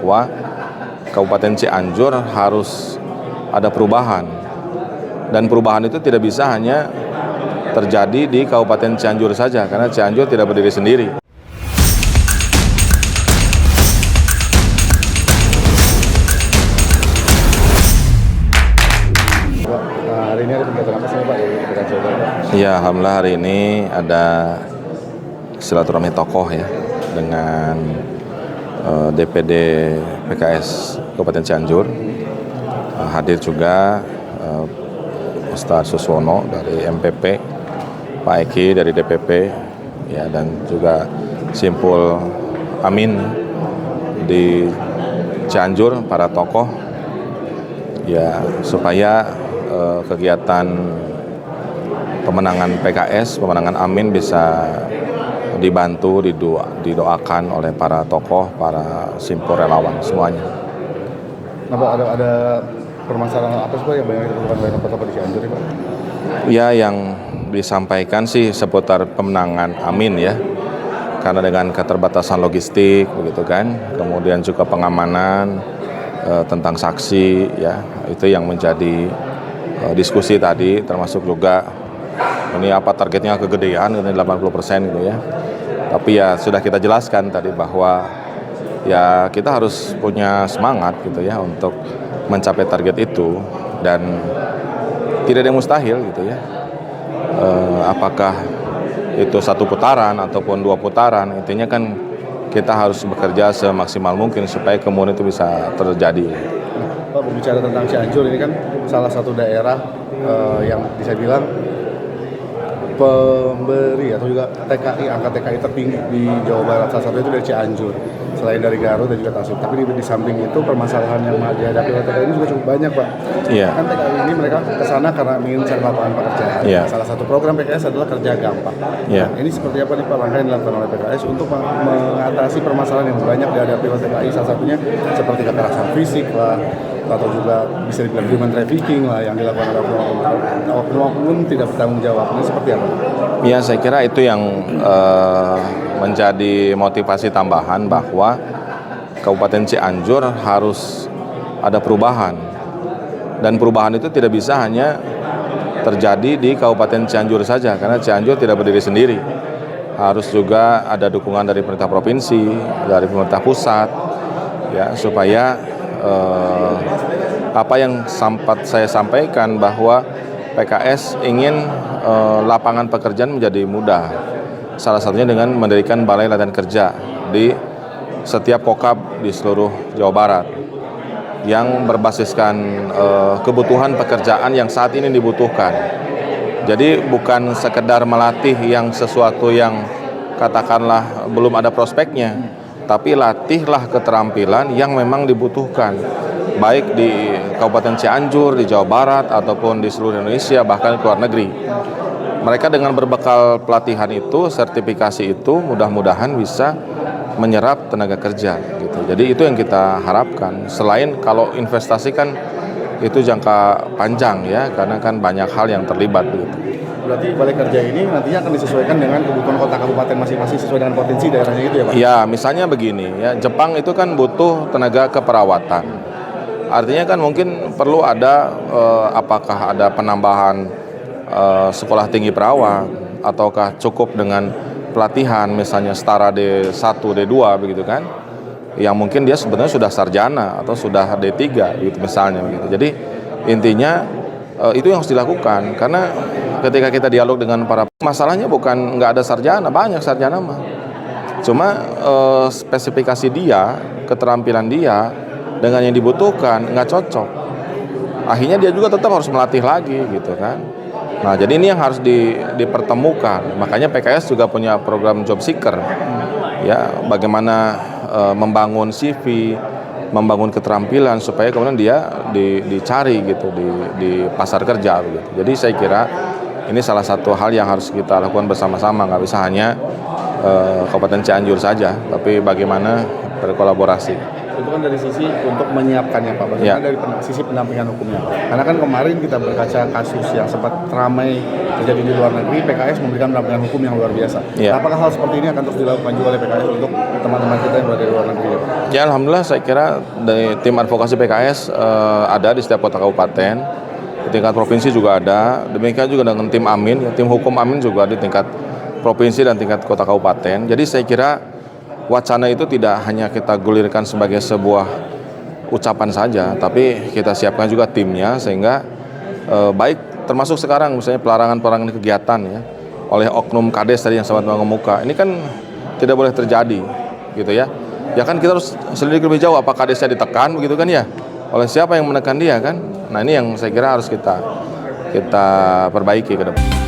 bahwa Kabupaten Cianjur harus ada perubahan. Dan perubahan itu tidak bisa hanya terjadi di Kabupaten Cianjur saja, karena Cianjur tidak berdiri sendiri. Hari ini ada kegiatan apa sih Pak di Kabupaten Cianjur? Ya, alhamdulillah hari ini ada silaturahmi tokoh ya dengan DPD PKS Kabupaten Cianjur. Hadir juga Ustadz Suswono dari MPP, Pak Eki dari DPP, ya, dan juga Simpul Amin di Cianjur, para tokoh, ya, supaya kegiatan pemenangan PKS, pemenangan Amin bisa dibantu, didoakan oleh para tokoh, para simpul relawan semuanya. Nah Pak, ada permasalahan apa sih Pak yang banyak ditemukan oleh tokoh di Cianjur Pak? Ya, yang disampaikan sih seputar pemenangan Amin ya, karena dengan keterbatasan logistik begitu kan, kemudian juga pengamanan tentang saksi ya, itu yang menjadi diskusi tadi, termasuk juga ini apa targetnya kegedean, ini 80% gitu ya. Tapi ya sudah kita jelaskan tadi bahwa ya kita harus punya semangat gitu ya untuk mencapai target itu, dan tidak ada yang mustahil gitu ya. Apakah itu 1 putaran ataupun 2 putaran, intinya kan kita harus bekerja semaksimal mungkin supaya kemudian itu bisa terjadi. Pak, berbicara tentang Cianjur, ini kan salah satu daerah yang bisa bilang pemberi atau juga TKI, angka TKI tertinggi di Jawa Barat, salah satu itu dari Cianjur, selain dari Garut dan juga Tasik. Tapi di samping itu permasalahan yang dihadapi oleh TKI ini juga cukup banyak Pak. Iya. Kan TKI ini mereka kesana karena ingin cari lapangan pekerjaan. Iya. Salah satu program PKS adalah kerja gampang. Iya. Nah, ini seperti apa nih Pak langkah yang dilakukan oleh PKS untuk mengatasi permasalahan yang banyak dihadapi oleh TKI, salah satunya seperti kekerasan fisik lah, atau juga bisa dibilang human trafficking lah yang dilakukan oleh oknum tidak bertanggung jawab. Ini seperti apa? Ya, saya kira itu yang menjadi motivasi tambahan bahwa Kabupaten Cianjur harus ada perubahan, dan perubahan itu tidak bisa hanya terjadi di Kabupaten Cianjur saja, karena Cianjur tidak berdiri sendiri. Harus juga ada dukungan dari pemerintah provinsi, dari pemerintah pusat, ya, supaya apa yang sempat saya sampaikan bahwa PKS ingin lapangan pekerjaan menjadi mudah. Salah satunya dengan mendirikan balai latihan kerja di setiap kokab di seluruh Jawa Barat yang berbasiskan kebutuhan pekerjaan yang saat ini dibutuhkan. Jadi bukan sekedar melatih yang sesuatu yang katakanlah belum ada prospeknya, tapi latihlah keterampilan yang memang dibutuhkan, baik di Kabupaten Cianjur, di Jawa Barat, ataupun di seluruh Indonesia, bahkan ke luar negeri. Mereka dengan berbekal pelatihan itu, sertifikasi itu, mudah-mudahan bisa menyerap tenaga kerja gitu. Jadi itu yang kita harapkan. Selain kalau investasi kan itu jangka panjang ya, karena kan banyak hal yang terlibat gitu. Berarti balai kerja ini nantinya akan disesuaikan dengan kebutuhan kota kabupaten masing-masing sesuai dengan potensi daerahnya itu ya Pak? Ya, misalnya begini ya, Jepang itu kan butuh tenaga keperawatan. Artinya kan mungkin perlu ada apakah ada penambahan sekolah tinggi perawat, ataukah cukup dengan pelatihan misalnya setara D1, D2 begitu kan, yang mungkin dia sebenarnya sudah sarjana atau sudah D3 gitu misalnya begitu. Jadi intinya itu yang harus dilakukan, karena ketika kita dialog dengan para masalahnya bukan nggak ada sarjana, banyak sarjana mah, cuma spesifikasi dia, keterampilan dia dengan yang dibutuhkan nggak cocok, akhirnya dia juga tetap harus melatih lagi gitu kan. Nah, jadi ini yang harus dipertemukan. Makanya PKS juga punya program job seeker, ya, bagaimana membangun CV, membangun keterampilan supaya kemudian dia dicari gitu di pasar kerja gitu. Jadi saya kira ini salah satu hal yang harus kita lakukan bersama-sama, nggak bisa hanya Kabupaten Cianjur saja, tapi bagaimana berkolaborasi. Itu kan dari sisi untuk menyiapkannya Pak, bagaimana Ya. dari sisi pendampingan hukumnya. Karena kan kemarin kita berkaca kasus yang sempat ramai terjadi di luar negeri, PKS memberikan pendampingan hukum yang luar biasa. Ya. Apakah hal seperti ini akan terus dilakukan juga oleh PKS untuk teman-teman kita yang berada di luar negeri? Ya alhamdulillah saya kira dari tim advokasi PKS ada di setiap kota kabupaten, di tingkat provinsi juga ada, demikian juga dengan tim Amin, ya, tim hukum Amin juga di tingkat provinsi dan tingkat kota kabupaten. Jadi saya kira wacana itu tidak hanya kita gulirkan sebagai sebuah ucapan saja, tapi kita siapkan juga timnya sehingga baik termasuk sekarang misalnya pelarangan kegiatan ya oleh oknum kades tadi yang sempat mengemuka. Ini kan tidak boleh terjadi gitu ya. Ya kan kita harus selidiki lebih jauh, apa kadesnya ditekan begitu kan ya? Oleh siapa yang menekan dia kan? Nah ini yang saya kira harus kita perbaiki ke depan.